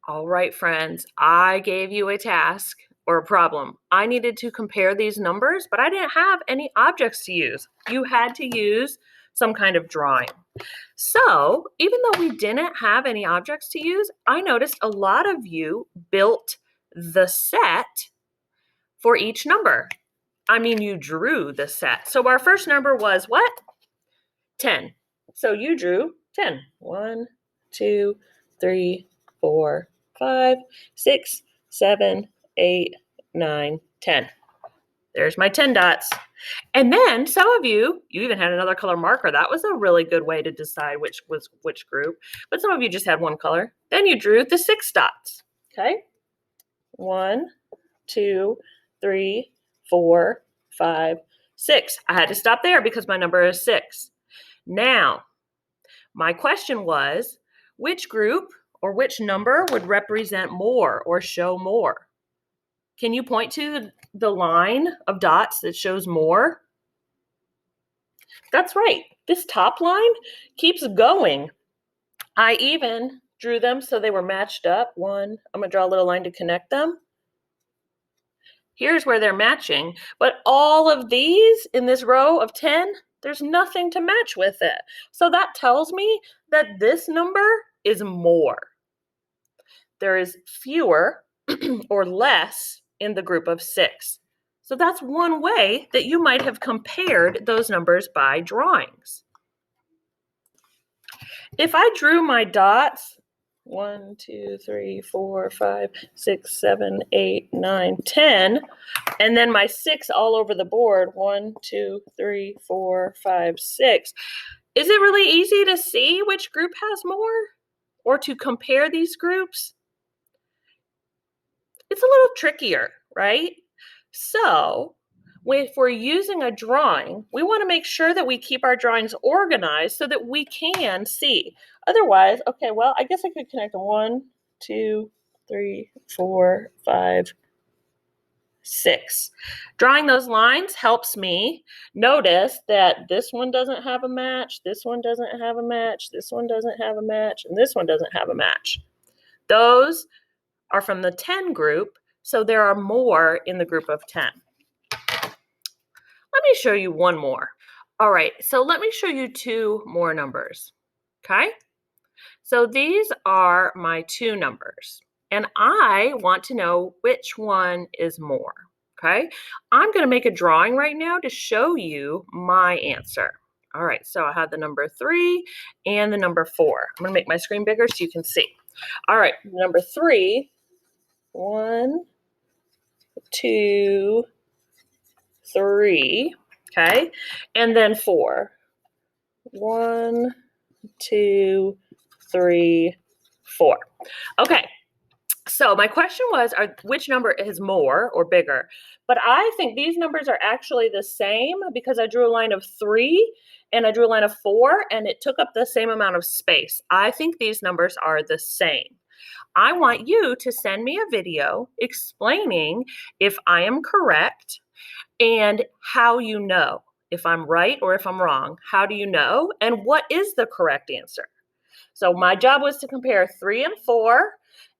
All right, friends, I gave you a task or a problem. I needed to compare these numbers, but I didn't have any objects to use. You had to use some kind of drawing. So even though we didn't have any objects to use, I noticed a lot of you built the set for each number. I mean, you drew the set. So our first number was what? 10. So you drew 10. 1, 2, 3, 4, 5, 6, 7, 8, 9, 10. There's my 10 dots. And then some of you even had another color marker. That was a really good way to decide which was which group. But some of you just had one color. Then you drew the 6 dots. Okay? 1, 2, 3, 4, 5, 6. I had to stop there because my number is 6. Now, my question was, which group or which number would represent more or show more? Can you point to the line of dots that shows more? That's right. This top line keeps going. I even drew them so they were matched up. I'm going to draw a little line to connect them. Here's where they're matching. But all of these in this row of 10, there's nothing to match with it. So that tells me that this number is more. There is fewer or less in the group of 6. So that's one way that you might have compared those numbers by drawings. If I drew my dots, 1, 2, 3, 4, 5, 6, 7, 8, 9, 10, and then my 6 all over the board, 1, 2, 3, 4, 5, 6. Is it really easy to see which group has more or to compare these groups? It's a little trickier, right? So if we're using a drawing, we want to make sure that we keep our drawings organized so that we can see. Otherwise, okay, well, I guess I could connect 1, 2, 3, 4, 5, 6. Drawing those lines helps me notice that this one doesn't have a match, this one doesn't have a match, this one doesn't have a match, and this one doesn't have a match. Those are from the 10 group, so there are more in the group of 10. Let me show you one more. All right, so let me show you 2 more numbers, okay? So these are my 2 numbers, and I want to know which one is more, okay? I'm gonna make a drawing right now to show you my answer. All right, so I have the number 3 and the number 4. I'm gonna make my screen bigger so you can see. All right, number 3, 1, 2, 3, okay? And then 4. 1, 2, 3, 4. Okay, so my question was, which number is more or bigger? But I think these numbers are actually the same because I drew a line of 3 and I drew a line of 4 and it took up the same amount of space. I think these numbers are the same. I want you to send me a video explaining if I am correct and how you know if I'm right or if I'm wrong. How do you know? And what is the correct answer? So my job was to compare 3 and 4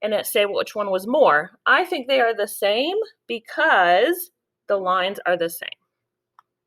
and say which one was more. I think they are the same because the lines are the same.